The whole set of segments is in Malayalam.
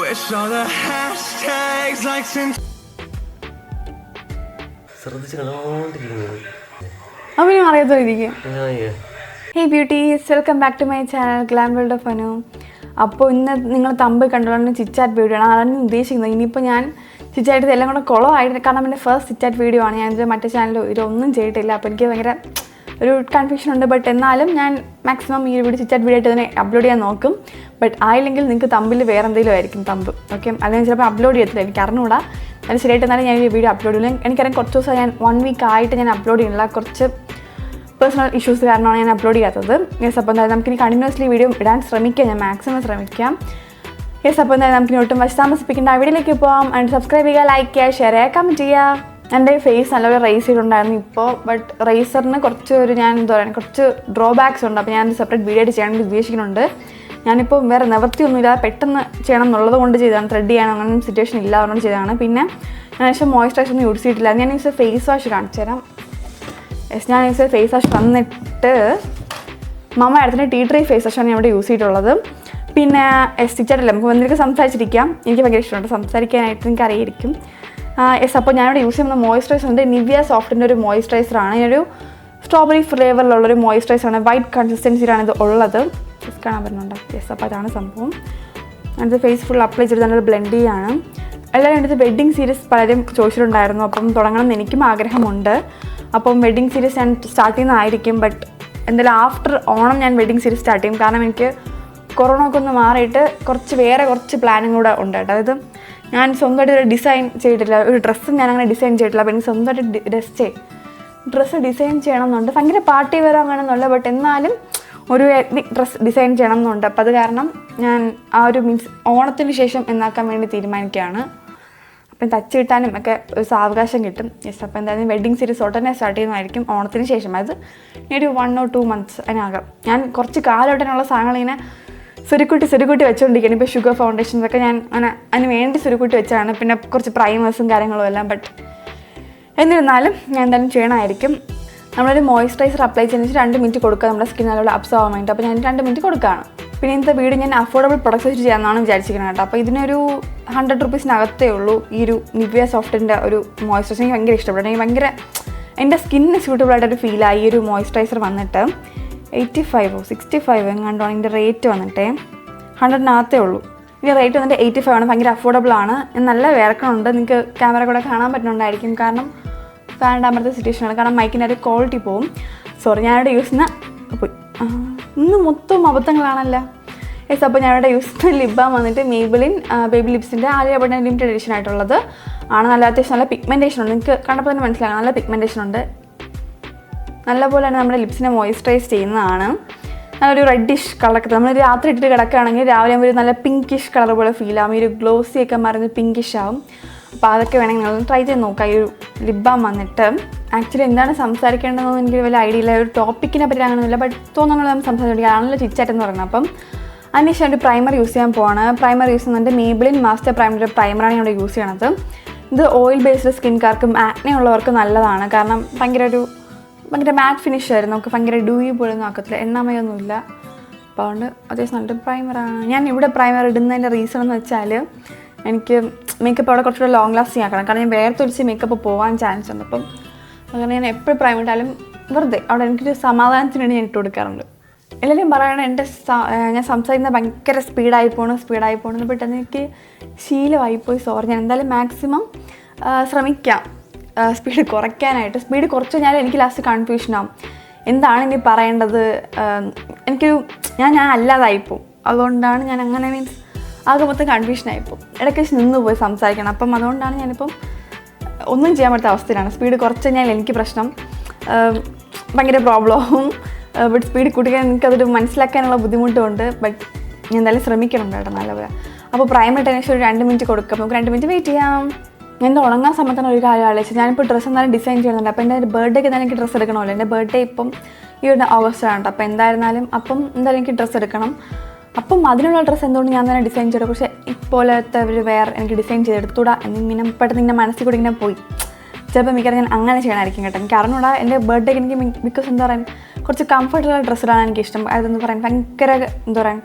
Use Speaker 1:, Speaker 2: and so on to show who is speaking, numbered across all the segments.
Speaker 1: Wish all the hashtags like since
Speaker 2: അവനും അറിയാത്തവരിക്കും. Hey beauties, welcome back to my channel glam world of Anu. അപ്പോൾ ഇന്ന് നിങ്ങൾ തമ്പ് കണ്ടുകൊണ്ട് ചിറ്റാറ്റ് വീഡിയോ ആണ്, അതാണ് ഉദ്ദേശിക്കുന്നത്. ഇനിയിപ്പോൾ ഞാൻ ചിറ്റാറ്റ് ഇതെല്ലാം കൂടെ കുളമായിട്ട്, കാരണം എൻ്റെ ഫസ്റ്റ് ചിറ്റാറ്റ് വീഡിയോ ആണ്. ഞാനിത് മറ്റേ ചാനലിൽ ഇതൊന്നും ചെയ്തിട്ടില്ല, അപ്പോൾ എനിക്ക് ഭയങ്കര ഒരു കൺഫ്യൂഷൻ ഉണ്ട്. ബട്ട് എന്നാലും ഞാൻ മാക്സിമം ഈ വീഡിയോ ചിറ്റാറ്റ് വീഡിയോ ആയിട്ട് തന്നെ അപ്ലോഡ് ചെയ്യാൻ നോക്കും. ബട്ട് ആയില്ലെങ്കിൽ നിങ്ങൾക്ക് തമ്പിൽ വേറെ എന്തെങ്കിലും ആയിരിക്കും തമ്പ്, ഓക്കെ? അല്ലെങ്കിൽ ചിലപ്പോൾ അപ്ലോഡ് ചെയ്യത്തില്ല, എനിക്ക് അറിഞ്ഞുകൂടാ. അത് ശരിയായിട്ട് എന്നാലും ഞാൻ ഈ വീഡിയോ അപ്ലോഡ് ചെയ്യില്ല. എനിക്കറിയാം കുറച്ച് ദിവസം ഞാൻ 1 വീക്ക് ആയിട്ട് ഞാൻ അപ്ലോഡ് ചെയ്യുന്നില്ല, കുറച്ച് പേഴ്സണൽ ഇഷ്യൂസ് കാരണമാണ് ഞാൻ അപ്ലോഡ് ചെയ്യാത്തത്. യെസ്, അപ്പോൾ എന്തായാലും നമുക്കിനി കണ്ടിന്യൂസ്ലി വീഡിയോ ഇടാൻ ശ്രമിക്കാം, ഞാൻ മാക്സിമം ശ്രമിക്കാം. യെസ്, അപ്പോൾ എന്തായാലും നമുക്കിനി ഒട്ടും വച്ച് താമസിപ്പിക്കേണ്ട ആ വീഡിയോയിലേക്ക് പോകാം. ആൻഡ് സബ്സ്ക്രൈബ് ചെയ്യുക, ലൈക്ക് ചെയ്യുക, ഷെയർ ചെയ്യുക, കമൻറ്റ് ചെയ്യുക. എൻ്റെ ഫേസ് നല്ലൊരു റേസ് ചെയ്തിട്ടുണ്ടായിരുന്നു ഇപ്പോൾ, ബട്ട് റേസറിന് കുറച്ച് ഞാൻ എന്താ പറയുക, കുറച്ച് ഡ്രോബാക്സ് ഉണ്ട്. അപ്പോൾ ഞാൻ സെപ്പറേറ്റ് വീഡിയോ ആയിട്ട് ചെയ്യാൻ വേണ്ടി ഉദ്ദേശിക്കുന്നുണ്ട്. ഞാനിപ്പോൾ വേറെ നിവൃത്തിയൊന്നുമില്ല, പെട്ടെന്ന് ചെയ്യണം എന്നുള്ളത് കൊണ്ട് ചെയ്തതാണ്. ത്രെഡ് ചെയ്യാനോ അങ്ങനെ സിറ്റുവേഷൻ ഇല്ല, അതുകൊണ്ട് ചെയ്തതാണ്. പിന്നെ ഞാൻ പക്ഷേ മോയ്സ്ചറൈസർ ഒന്നും യൂസ് ചെയ്തിട്ടില്ല. ഞാൻ യൂസ് ഫേസ് വാഷ് കാണിച്ചു തരാം. യെസ്, ഞാൻ യൂസ് ഫേസ് വാഷ് വന്നിട്ട് മമ്മ അടുത്തിൻ്റെ ടീ ട്രീ ഫേസ് വാഷാണ് ഞാൻ ഇവിടെ യൂസ് ചെയ്തിട്ടുള്ളത്. പിന്നെ സ്റ്റിച്ചായിട്ടില്ല, നമുക്ക് വന്നിട്ട് സംസാരിച്ചിരിക്കാം. എനിക്ക് ഭയങ്കര ഇഷ്ടമുണ്ട് സംസാരിക്കാനായിട്ട്, എനിക്ക് അറിയായിരിക്കും. യെസ്, അപ്പോൾ ഞാനിവിടെ യൂസ് ചെയ്യുന്ന മോയ്സ്ചറൈസർ ഉണ്ട്, നിവിയ സോഫ്റ്റിൻ്റെ ഒരു മോയ്സ്ചറൈസറാണ്. ഇതിനൊരു സ്ട്രോബെറി ഫ്ലേവറിലുള്ളൊരു മോയ്സ്ചറൈസറാണ്, വൈറ്റ് കൺസിസ്റ്റൻസിയിലാണ് ഇത് ഉള്ളത്. ജസ്റ്റ് കാണാൻ പറ്റുന്നുണ്ട്. യെസ്, അപ്പോൾ അതാണ് സംഭവം. ഞാനിത് ഫേസ് ഫുൾ അപ്ലൈ ചെയ്ത് നല്ലൊരു ബ്ലെൻഡ് ചെയ്യാണ്. എല്ലാവരും എൻ്റെ വെഡ്ഡിങ് സീരീസ് പലരും ചോദിച്ചിട്ടുണ്ടായിരുന്നു, അപ്പം തുടങ്ങണം എന്ന് എനിക്കും ആഗ്രഹമുണ്ട്. അപ്പം വെഡ്ഡിങ് സീരീസ് ഞാൻ സ്റ്റാർട്ട് ചെയ്യുന്നതായിരിക്കും. ബട്ട് എന്തായാലും ആഫ്റ്റർ ഓണം ഞാൻ വെഡ്ഡിങ് സീരീസ് സ്റ്റാർട്ട് ചെയ്യും. കാരണം എനിക്ക് കൊറോണ ഒക്കെ ഒന്ന് മാറിയിട്ട് കുറച്ച് പ്ലാനും കൂടെ ഉണ്ട് കേട്ടോ. അതായത് ഞാൻ സ്വന്തമായിട്ട് ഒരു ഡിസൈൻ ചെയ്തിട്ടില്ല, ഒരു ഡ്രസ്സും ഞാൻ അങ്ങനെ ഡിസൈൻ ചെയ്തിട്ടില്ല. അപ്പോൾ എനിക്ക് സ്വന്തമായിട്ട് ഡ്രസ്സ് ഡിസൈൻ ചെയ്യണം എന്നുണ്ട്. ഭയങ്കര പാർട്ടി വെയർ അങ്ങനെയൊന്നുമില്ല, ബട്ട് എന്നാലും ഒരു എത്നിക് ഡ്രസ്സ് ഡിസൈൻ ചെയ്യണം എന്നുണ്ട്. അപ്പോൾ അത് കാരണം ഞാൻ ആ ഒരു മീൻസ് ഓണത്തിന് ശേഷം എന്നാക്കാൻ വേണ്ടി തീരുമാനിക്കുകയാണ്. അപ്പം തച്ച് കിട്ടാനും ഒക്കെ ഒരു സാവകാശം കിട്ടും. യെസ്, അപ്പോൾ എന്തായാലും വെഡ്ഡിങ് സീരീസ് ഉടനെ സ്റ്റാർട്ട് ചെയ്യുന്നതായിരിക്കും ഓണത്തിന് ശേഷം. അത് ഒരു 1 or 2 months അതിനകം. ഞാൻ കുറച്ച് കാലഘട്ടത്തിനുള്ള സാധനങ്ങൾ ഇങ്ങനെ സുരുക്കൂട്ടി വെച്ചുകൊണ്ടിരിക്കുകയാണ്. ഇപ്പോൾ ഷുഗർ ഫൗണ്ടേഷൻസൊക്കെ ഞാൻ അങ്ങനെ അതിന് വേണ്ടി സുരുക്കൂട്ടി വെച്ചാണ്. പിന്നെ കുറച്ച് പ്രൈമേഴ്സും കാര്യങ്ങളും എല്ലാം. ബട്ട് എന്നിരുന്നാലും ഞാൻ എന്തായാലും ചെയ്യണമായിരിക്കും. നമ്മളൊരു മോയ്സ്ചറൈസർ അപ്ലൈ ചെയ്യുന്ന 2 മിനിറ്റ് കൊടുക്കുക, നമ്മുടെ സ്കിൻ നല്ലോണം അബ്സോർവ് ആവാൻ വേണ്ടി. അപ്പോൾ ഞാൻ 2 മിനിറ്റ് കൊടുക്കുകയാണ്. പിന്നെ ഇന്നത്തെ വീഡിയോ ഞാൻ അഫോർഡബിൾ പ്രൊഡക്ട്സ് വെച്ച് ചെയ്യാമെന്നാണ് വിചാരിച്ചിരിക്കുന്നത് കേട്ടോ. അപ്പോൾ ഇതിനൊരു 100 rupeesനകത്തേ ഉള്ളൂ ഈ ഒരു നിവിയ സോഫ്റ്റിൻ്റെ ഒരു മോയ്സ്ചറൈസർ. എനിക്ക് ഭയങ്കര ഇഷ്ടപ്പെട്ടു. എനിക്ക് ഭയങ്കര എൻ്റെ സ്കിന്നിന് സ്യൂട്ടബിൾ ആയിട്ടൊരു ഫീലായി ഈ ഒരു മോയ്സ്ചറൈസർ വന്നിട്ട്. 85 or 65 എങ്ങാണ്ടാണ് ഇതിൻ്റെ റേറ്റ് വന്നിട്ട്. 100നകത്തേ ഉള്ളൂ. ഇതിൻ്റെ റേറ്റ് വന്നിട്ട് 85 ആണ്. ഭയങ്കര അഫോർഡബിൾ ആണ്. നല്ല വിറക്കണുണ്ട്, നിങ്ങൾക്ക് ക്യാമറ കൂടെ കാണാൻ പറ്റുന്നുണ്ടായിരിക്കും. കാരണം ഫാൻ ഇടാമത്തെ സിറ്റുവേഷനാണ്, കാരണം മൈക്കിൻ്റെ ഒരു ക്വാളിറ്റി പോവും. സോറി, ഞാനിവിടെ യൂസ് ചെയ്യുന്ന പോയി ഇന്ന് മൊത്തം അബദ്ധങ്ങളാണല്ലോ. യെസ്, അപ്പോൾ ഞാനിവിടെ യൂസ് ചെയ്യുന്ന ലിപ് ബാം വന്നിട്ട് മേബിലിൻ ബേബി ലിപ്സിൻ്റെ ആലിയ ഭട്ടിൻ്റെ ലിമിറ്റഡ് എഡിഷൻ ആയിട്ടുള്ളത് ആണ്. നല്ല അത്യാവശ്യം നല്ല പിഗ്മെൻറ്റേഷൻ ഉണ്ട്, നിങ്ങൾക്ക് കണ്ടപ്പോൾ തന്നെ മനസ്സിലാക്കാം. നല്ല പിഗ്മെൻറ്റേഷൻ ഉണ്ട്, നല്ലപോലെ തന്നെ നമ്മുടെ ലിപ്സിനെ മോയ്സ്ചറൈസ് ചെയ്യുന്നതാണ്. നല്ലൊരു റെഡിഷ് കളറൊക്കെ നമ്മൾ രാത്രി ഇട്ടിട്ട് കിടക്കുകയാണെങ്കിൽ രാവിലെ ഒരു നല്ല പിങ്കിഷ് കളർ പോലെ ഫീൽ ആവും. ഈ ഒരു ഗ്ലോസിയൊക്കെ മറിഞ്ഞ് പിങ്കിഷ് ആവും. അപ്പോൾ അതൊക്കെ വേണമെങ്കിൽ നിങ്ങൾ ട്രൈ ചെയ്ത് നോക്കാം. ഈ ഒരു ലിപ് ബാം വന്നിട്ട് ആക്ച്വലി എന്താണ് സംസാരിക്കേണ്ടതെന്ന് എനിക്ക് വലിയ ഐഡിയ ഇല്ല. ഒരു ടോപ്പിക്കിനെ പറ്റി അങ്ങനെയൊന്നുമില്ല, ബട്ട് തോന്നുന്നത് നമ്മൾ സംസാരിക്കുകയാണല്ലോ ചിറ്റാറ്റ് എന്ന് പറയുന്നത്. അപ്പം അതിനുശേഷം ഒരു പ്രൈമർ യൂസ് ചെയ്യാൻ പോവാണ്. പ്രൈമർ യൂസ് ചെയ്യുന്നുണ്ട് മേബിലിൻ മാസ്റ്റർ പ്രൈമർ പ്രൈമറാണ് ഇവിടെ യൂസ് ചെയ്യണത്. ഇത് ഓയിൽ ബേസ്ഡ് സ്കിൻകാർക്കും ആക്നെ ഉള്ളവർക്കും നല്ലതാണ്. കാരണം ഭയങ്കര മാറ്റ് ഫിനിഷ് ആയിരുന്നു, നമുക്ക് ഭയങ്കര ഡൂയി പോലൊന്നും ആക്കത്തില്ല, എണ്ണമയൊന്നുമില്ല. അപ്പോൾ അതുകൊണ്ട് അത്യാവശ്യം നല്ലൊരു പ്രൈമറാണ്. ഞാൻ ഇവിടെ പ്രൈമർ ഇടുന്നതിൻ്റെ റീസൺ എന്ന് വെച്ചാൽ എനിക്ക് മേക്കപ്പ് അവിടെ കുറച്ചുകൂടെ ലോങ് ലാസ്റ്റിംഗ് ആക്കണം. കാരണം ഞാൻ വേർത്തൊലിച്ച് മേക്കപ്പ് പോകാൻ ചാൻസ് ഉണ്ട്. അപ്പം അങ്ങനെ ഞാൻ എപ്പോഴും പ്രൈമർ ഇട്ടാലും വെറുതെ അവിടെ എനിക്കൊരു സമാധാനത്തിന് വേണ്ടി ഞാൻ ഇട്ട് കൊടുക്കാറുണ്ട്. എല്ലാവരും പറയണം ഞാൻ സംസാരിക്കുന്നത് ഭയങ്കര സ്പീഡായി പോകണം പെട്ടെന്ന് എനിക്ക് ശീലമായിപ്പോയി. സോറി, ഞാൻ എന്തായാലും മാക്സിമം ശ്രമിക്കാം സ്പീഡ് കുറയ്ക്കാനായിട്ട്. സ്പീഡ് കുറച്ച് കഴിഞ്ഞാൽ എനിക്ക് ലാസ്റ്റ് കൺഫ്യൂഷനാവും, എന്താണ് ഇനി പറയേണ്ടത്. ഞാൻ അല്ലാതായിപ്പോവും. അതുകൊണ്ടാണ് ഞാൻ അങ്ങനെ മീൻസ് ആകെ മൊത്തം കൺഫ്യൂഷനായിപ്പോവും. ഇടയ്ക്ക് വെച്ച് നിന്ന് പോയി സംസാരിക്കണം. അപ്പം അതുകൊണ്ടാണ് ഞാനിപ്പം ഒന്നും ചെയ്യാൻ പറ്റാത്ത അവസ്ഥയിലാണ്. സ്പീഡ് കുറച്ച് കഴിഞ്ഞാൽ എനിക്ക് പ്രശ്നം, ഭയങ്കര പ്രോബ്ലമാവും. ബട്ട് സ്പീഡ് കൂട്ടിക്കാൻ എനിക്കതൊരു മനസ്സിലാക്കാനുള്ള ബുദ്ധിമുട്ടുമുണ്ട്. ബട്ട് ഞാൻ എന്തായാലും ശ്രമിക്കണം കേട്ടോ നല്ലപോലെ. അപ്പോൾ പ്രൈമർ ഇട്ടതിന് ശേഷം ഒരു 2 മിനിറ്റ് കൊടുക്കാം. നമുക്ക് 2 മിനിറ്റ് വെയിറ്റ് ചെയ്യാം. ഞാൻ ഉണങ്ങാൻ സമയത്താണ് ഒരു കാര്യം ആലോചിച്ചത്. ഞാനിപ്പോൾ ഡ്രസ്സ് എന്തായാലും ഡിസൈൻ ചെയ്യുന്നുണ്ട്. അപ്പോൾ എൻ്റെ ബർത്ത്ഡേക്ക് എന്തായാലും എനിക്ക് ഡ്രസ്സ് എടുക്കണമല്ലോ. എൻ്റെ ബർത്ത്ഡേ ഇപ്പം ഈ ഒരു ഓഗസ്റ്റിലാണ്. അപ്പോൾ എന്തായാലും എനിക്ക് ഡ്രസ്സ് എടുക്കണം. അപ്പം അതിനുള്ള ഡ്രസ്സ് എന്തുകൊണ്ട് ഞാൻ തന്നെ ഡിസൈൻ ചെയ്തു. പക്ഷേ ഇപ്പോഴത്തെ ഒരു എനിക്ക് ഡിസൈൻ ചെയ്തെടുത്തൂടാ എന്നിങ്ങനെ പെട്ടെന്ന് മനസ്സിൽ കൂടി ഇങ്ങനെ പോയി. ചിലപ്പോൾ മിക്കവാറും ഞാൻ അങ്ങനെ ചെയ്യണമായിരിക്കും കേട്ടോ. എനിക്ക് അറിഞ്ഞൂടാ. എൻ്റെ ബർത്ത്ഡേക്ക് എനിക്ക് ബിക്കോസ് എന്താ പറയുക, കുറച്ച് കംഫർട്ടബിൾ ഡ്രസ്സിലാണ് എനിക്കിഷ്ടം. അതെന്ന് പറയാൻ ഭയങ്കര എന്താ പറയുക,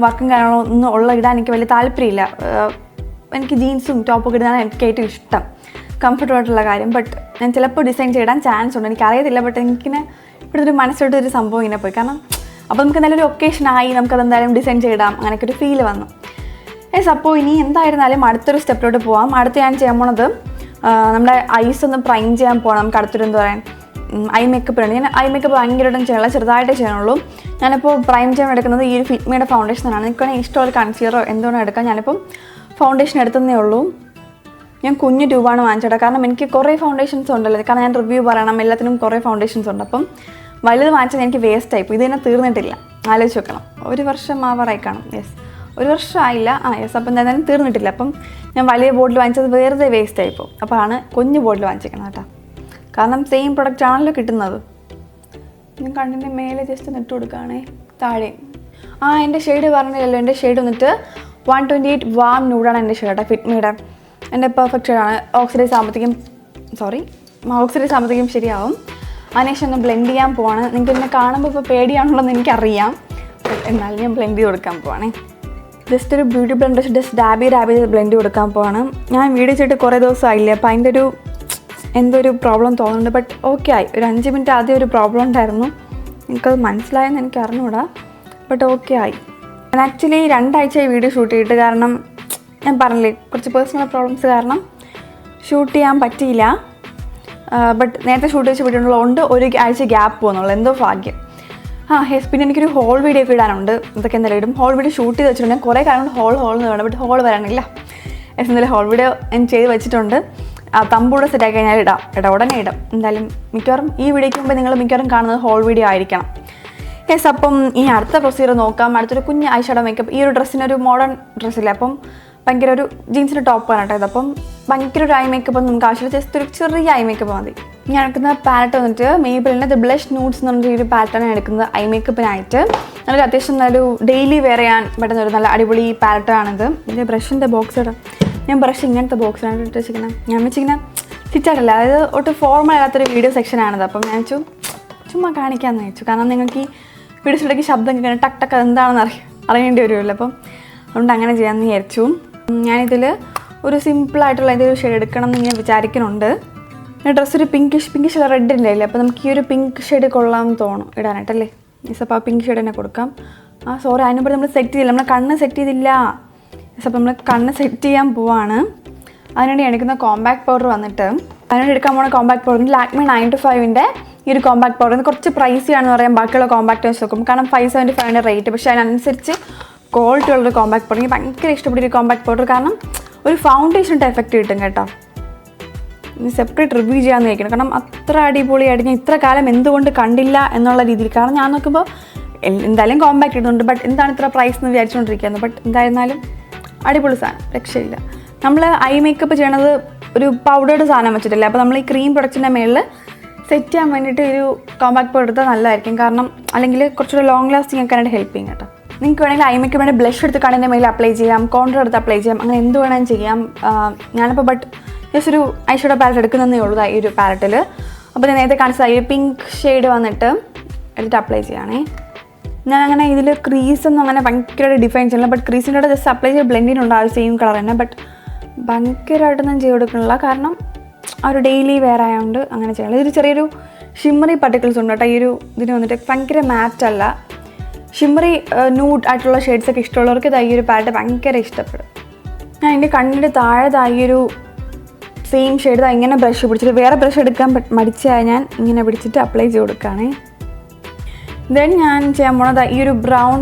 Speaker 2: വർക്കും കാര്യങ്ങളോ ഒന്നും ഇടാൻ എനിക്ക് വലിയ താല്പര്യമില്ല. എനിക്ക് ജീൻസും ടോപ്പൊക്കെ ഇടാനാണ് എനിക്ക് ഏറ്റവും ഇഷ്ടം, കംഫർട്ടബിളായിട്ടുള്ള കാര്യം. ബട്ട് ഞാൻ ചിലപ്പോൾ ഡിസൈൻ ചെയ്യിടാൻ ചാൻസ് ഉണ്ട്, എനിക്കറിയത്തില്ല. ബട്ട് എനിക്കിങ്ങനെ ഇവിടെ ഒരു മനസ്സിലോട്ടൊരു സംഭവം ഇങ്ങനെ പോയി. കാരണം അപ്പോൾ നമുക്ക് നല്ലൊരു ഒക്കേഷനായി, നമുക്കതെന്തായാലും ഡിസൈൻ ചെയ്യിടാം, അങ്ങനെയൊക്കെ ഒരു ഫീൽ വന്നു. അപ്പോൾ ഇനി എന്തായിരുന്നാലും അടുത്തൊരു സ്റ്റെപ്പിലോട്ട് പോകാം. അടുത്ത് ഞാൻ ചെയ്യാൻ പോണത് നമ്മുടെ ഐസ് ഒന്ന് പ്രൈം ചെയ്യാൻ പോകണം. നമുക്ക് അടുത്തൊരു എന്താ പറയാൻ ഐ മേക്കപ്പ് ഉണ്ട്. ഞാൻ ഐ മേക്കപ്പ് ഭയങ്കരമായിട്ടും ചെയ്യണം, ചെറുതായിട്ടേ ചെയ്യാനുള്ളൂ. ഞാനിപ്പോൾ പ്രൈം ചെയ്യാൻ എടുക്കുന്നത് ഈ ഒരു ഫിറ്റ്മിയുടെ ഫൗണ്ടേഷനാണ്. എനിക്കാണെങ്കിൽ ഇഷ്ടമുള്ള കൺസീലറോ എന്തുകൊണ്ടും എടുക്കാം. ഞാനിപ്പം ഫൗണ്ടേഷൻ എടുത്തതേ ഉള്ളൂ. ഞാൻ കുഞ്ഞു ട്യൂബാണ് വാങ്ങിച്ചത്, കാരണം എനിക്ക് കുറേ ഫൗണ്ടേഷൻസ് ഉണ്ടല്ലോ. കാരണം ഞാൻ റിവ്യൂ പറയണം, എല്ലാത്തിനും കുറേ ഫൗണ്ടേഷൻസ് ഉണ്ട്. അപ്പം വലുത് വാങ്ങിച്ചാൽ എനിക്ക് വേസ്റ്റ് ആയിപ്പോൾ. ഇത് തന്നെ തീർന്നിട്ടില്ല, ആലോചിച്ച് വെക്കണം. 1 വർഷം ആവാറായി കാണും. 1 വർഷം ആയില്ല. അപ്പം എന്തായാലും തീർന്നിട്ടില്ല. അപ്പം ഞാൻ വലിയ ബോട്ടിൽ വാങ്ങിച്ചത് വെറുതെ വേസ്റ്റ് ആയിപ്പോൾ. അപ്പോൾ ആണ് കുഞ്ഞു ബോട്ടിൽ വാങ്ങിച്ചേക്കണം കേട്ടോ. കാരണം സെയിം പ്രൊഡക്റ്റ് ആണല്ലോ കിട്ടുന്നത്. ഞാൻ കണ്ണിൻ്റെ മേലെ ജസ്റ്റ് നെട്ട് കൊടുക്കുകയാണേ, താഴെ. എൻ്റെ ഷെയ്ഡ് പറഞ്ഞില്ലല്ലോ. എൻ്റെ ഷെയ്ഡ് വന്നിട്ട് 128 വാം നൂഡാണ് എൻ്റെ ഷെയ്ഡ്, ഫിറ്റ്മിയുടെ. എൻ്റെ പെർഫെക്റ്റ് ഷെയ്ഡാണ്. ഓക്സിഡൈസ് ആകുമ്പോഴത്തേക്കും ശരിയാവും. അതിനുശേഷം ഒന്ന് ബ്ലെൻഡ് ചെയ്യാൻ പോവാണ്. നിങ്ങൾക്ക് എന്നെ കാണുമ്പോൾ ഇപ്പോൾ പേടിയാണുള്ളതെന്ന് എനിക്കറിയാം. എന്നാലും ഞാൻ ബ്ലെൻഡ് ചെയ്ത് കൊടുക്കാൻ പോവാണേ. ജസ്റ്റ് ഒരു ബ്യൂട്ടി ബ്ലെൻഡർ ജസ്റ്റ് ഡാബ് ചെയ്ത് ബ്ലെൻഡ് ചെയ്ത് പോവാണ്. ഞാൻ വീഡിയോ ചെയ്തിട്ട് കുറേ ദിവസമായില്ലേ, അപ്പോൾ അതിൻ്റെ എന്തോ ഒരു പ്രോബ്ലം തോന്നുന്നുണ്ട്. ബട്ട് ഓക്കെ ആയി. ഒരു 5 മിനിറ്റ് ആദ്യം ഒരു പ്രോബ്ലം ഉണ്ടായിരുന്നു, എനിക്കത് മനസ്സിലായെന്ന് എനിക്ക് അറിഞ്ഞൂടാ. ബട്ട് ഓക്കെ ആയി. ഞാൻ ആക്ച്വലി 2 ആഴ്ചയായി വീഡിയോ ഷൂട്ട് ചെയ്തിട്ട്. കാരണം ഞാൻ പറഞ്ഞില്ലേ, കുറച്ച് പേഴ്സണൽ പ്രോബ്ലംസ് കാരണം ഷൂട്ട് ചെയ്യാൻ പറ്റിയില്ല. ബട്ട് നേരത്തെ ഷൂട്ട് വെച്ച് വിട്ടിട്ടുള്ളതുകൊണ്ട് 1 ആഴ്ച ഗ്യാപ്പ് പോകുന്നുള്ളൂ, എന്തോ ഭാഗ്യം. പിന്നെ എനിക്കൊരു ഹോൾ വീഡിയോ ഒക്കെ ഇടാനുണ്ട്. ഇതൊക്കെ എന്തായാലും ഇടും. ഹോൾ വീഡിയോ ഷൂട്ട് ചെയ്ത് വെച്ചിട്ടുണ്ടെങ്കിൽ കുറേ കാര്യങ്ങൾ ഹോൾ എന്ന് വേണം, ബട്ട് ഹോൾ വരാനില്ല. എന്തായാലും ഹോൾ വീഡിയോ ഞാൻ ചെയ്ത് വെച്ചിട്ടുണ്ട്. തമ്പൂടെ സെറ്റാക്കി കഴിഞ്ഞാൽ ഉടനെ ഇടാം. എന്തായാലും മിക്കവാറും ഈ വീഡിയോയ്ക്ക് മുമ്പ് നിങ്ങൾ മിക്കവാറും കാണുന്നത് ഹോൾ വീഡിയോ ആയിരിക്കണം. അപ്പം ഇനി അടുത്ത പ്രൊസീജിയർ നോക്കാം. അടുത്തൊരു കുഞ്ഞ് ഐഷാഡോ മേക്കപ്പ്. ഈ ഒരു ഡ്രസ്സിനൊരു മോഡേൺ ഡ്രസ്സില്ല, അപ്പം ഭയങ്കര ഒരു ജീൻസിൻ്റെ ടോപ്പാണ് കേട്ടോ ഇതപ്പം. ഭയങ്കര ഒരു ഐ മേക്കപ്പ് ഒന്നും നമുക്ക് ആവശ്യമില്ല, ജസ്റ്റ് ഒരു ചെറിയ ഐ മേക്കപ്പ് മതി. ഞാൻ എടുക്കുന്ന പാലറ്റ് വന്നിട്ട് മേബിളിൻ്റെ ദ ബ്ലഷ് നൂഡ്സ് എന്ന് പറഞ്ഞ ഒരു പാലറ്റാണ് എടുക്കുന്നത് ഐ മേക്കപ്പിനായിട്ട്. നല്ലൊരു അത്യാവശ്യം നല്ലൊരു ഡെയിലി വെയർ ചെയ്യാൻ പറ്റുന്ന ഒരു നല്ല അടിപൊളി പാലറ്റാണിത്. ഇതിൻ്റെ ബ്രഷിൻ്റെ ബോക്സ് ഇടാം. ഞാൻ ബ്രഷ് ഇങ്ങനത്തെ ബോക്സിലാണ് ഇട്ട് വെച്ചിരിക്കുന്നത്. ഞാൻ വെച്ചിങ്ങനെ ചിറ്റായിട്ടല്ല, അതായത് ഒട്ട് ഫോർമൽ അല്ലാത്തൊരു വീഡിയോ സെക്ഷനാണിത്. അപ്പം ഞാൻ ചുമ്മാ കാണിക്കാമെന്ന് വെച്ചു. കാരണം നിങ്ങൾക്ക് ഈ വീഡിയോസിലേക്ക് ശബ്ദം കേൾക്കാൻ ടക്ക് ടക്ക് എന്താണെന്ന് അറിയേണ്ടി വരുമല്ലോ. അപ്പം അതുകൊണ്ട് അങ്ങനെ ചെയ്യാമെന്ന് വിചാരിച്ചു. ഞാനിതിൽ ഒരു സിമ്പിളായിട്ടുള്ള എന്തെങ്കിലും ഷെയ്ഡ് എടുക്കണം എന്ന് ഞാൻ വിചാരിക്കുന്നുണ്ട്. ഡ്രസ്സ് ഒരു പിങ്കിഷ് റെഡിൻ്റെ അല്ലേ, അപ്പോൾ നമുക്ക് ഈ ഒരു പിങ്ക് ഷെയ്ഡ് കൊള്ളാമെന്ന് തോന്നും ഇടാനായിട്ടല്ലേ. അപ്പോൾ ആ പിങ്ക് ഷെയ്ഡ് തന്നെ കൊടുക്കാം. സോറി, അതിനുമ്പോൾ നമ്മൾ സെറ്റ് ചെയ്തില്ല, നമ്മൾ കണ്ണ് സെറ്റ് ചെയ്തില്ല. അപ്പോൾ നമ്മൾ കണ്ണ് സെറ്റ് ചെയ്യാൻ പോവാണ്. അതിനുവേണ്ടി എടുക്കുന്ന കോമ്പാക്ട് പൗഡർ വന്നിട്ട് അതിനുവേണ്ടി എടുക്കാൻ പോകുന്ന കോമ്പാക്ട് പൗഡർ ലാക്മി 925ൻ്റെ ഈ ഒരു കോമ്പാക്ട് പൗഡർ കുറച്ച് പ്രൈസി ആണെന്ന് പറയാം ബാക്കിയുള്ള കോമ്പാക്ട് വെച്ച് നോക്കും. കാരണം 575 റേറ്റ്, പക്ഷേ അതിനനുസരിച്ച് ക്വാളിറ്റി ഉള്ളൊരു കോമ്പാക്ട് പൗഡർ. എനിക്ക് ഭയങ്കര ഇഷ്ടപ്പെട്ടൊരു കോമ്പാക്ട് പൗഡർ. കാരണം ഒരു ഫൗണ്ടേഷൻ്റെ എഫക്റ്റ് കിട്ടും കേട്ടോ. ഇനി സെപ്പറേറ്റ് റിവ്യൂ ചെയ്യാമെന്ന് ചോദിക്കണം. കാരണം അത്ര അടിപൊളിയായിട്ട് ഞാൻ ഇത്ര കാലം എന്തുകൊണ്ട് കണ്ടില്ല എന്നുള്ള രീതിയിൽ. കാരണം ഞാൻ നോക്കുമ്പോൾ എന്തായാലും കോമ്പാക്ട് ഇടുന്നുണ്ട്, ബട്ട് എന്താണ് ഇത്ര പ്രൈസ് എന്ന് വിചാരിച്ചുകൊണ്ടിരിക്കുന്നത്. ബട്ട് എന്തായിരുന്നാലും അടിപൊളി സാധനം, രക്ഷയില്ല. നമ്മൾ ഐ മേക്കപ്പ് ചെയ്യണത് ഒരു പൗഡേർഡ് സാധനം വെച്ചിട്ടില്ല. അപ്പോൾ നമ്മൾ ഈ ക്രീം പ്രൊഡക്റ്റിൻ്റെ മേളിൽ സെറ്റ് ചെയ്യാൻ വേണ്ടിയിട്ട് ഒരു കോമ്പാക്ട് പൗഡർ എടുത്താൽ നല്ലതായിരിക്കും. കാരണം അല്ലെങ്കിൽ കുറച്ചുകൂടെ ലോങ് ലാസ്റ്റിംഗ് ആക്കാനായിട്ട് ഹെൽപ്പ് ചെയ്യും കേട്ടോ. നിങ്ങൾക്ക് വേണമെങ്കിൽ ഐ മേക്കപ്പ് വേണമെങ്കിൽ ബ്ലഷ് എടുത്ത് കണ്ണിൻ്റെ മേലിൽ അപ്ലൈ ചെയ്യാം, കോണ്ടർ എടുത്ത് അപ്ലൈ ചെയ്യാം, അങ്ങനെ എന്ത് വേണമെങ്കിലും ചെയ്യാം. ഞാനിപ്പോൾ ജസ്റ്റ് ഒരു ഐഷാഡോ പാലറ്റ് എടുക്കുന്നതേ ഉള്ളൂ ഈ ഒരു പാലറ്റിൽ. അപ്പോൾ ഞാൻ നേരത്തെ കാണിച്ചത് ഈ പിങ്ക് ഷെയ്ഡ് വന്നിട്ട് എടുത്ത് അപ്ലൈ ചെയ്യുകയാണേ. ഞാൻ അങ്ങനെ ഇതിൽ ക്രീസൊന്നും അങ്ങനെ ഭയങ്കരമായിട്ട് ഡിഫൈൻ ചെയ്യില്ല. ബട്ട് ക്രീസിൻ്റെ കൂടെ ജസ്റ്റ് അപ്ലൈ ചെയ്ത് ബ്ലെൻഡിനുണ്ട് ആ സെയിം കളർ തന്നെ. ബട്ട് ഭയങ്കരമായിട്ടൊന്നും ചെയ്ത് കൊടുക്കണില്ല, കാരണം ആ ഒരു ഡെയിലി വെയർ ആയതുകൊണ്ട് അങ്ങനെ ചെയ്യണം. ഇതൊരു ചെറിയൊരു ഷിമ്മറി പാർട്ടിക്കിൾസ് ഉണ്ട് കേട്ടോ ഈ ഒരു ഇതിന് വന്നിട്ട്. ഭയങ്കര മാറ്റല്ല, ഷിമ്മറി ന്യൂഡ് ആയിട്ടുള്ള ഷെയ്ഡ്സൊക്കെ ഇഷ്ടമുള്ളവർക്ക് ഈ ഒരു പാലറ്റ് ഭയങ്കര ഇഷ്ടപ്പെടും. ഞാൻ എൻ്റെ കണ്ണിൻ്റെ താഴെ ഈ ഒരു സെയിം ഷെയ്ഡ് ഇങ്ങനെ ബ്രഷ് പിടിച്ചിട്ട്, വേറെ ബ്രഷ് എടുക്കാൻ മടിച്ചാൽ ഞാൻ ഇങ്ങനെ പിടിച്ചിട്ട് അപ്ലൈ ചെയ്ത് കൊടുക്കുകയാണേ. ദെൻ ഞാൻ ചെയ്യാൻ പോണത് ഈ ഒരു ബ്രൗൺ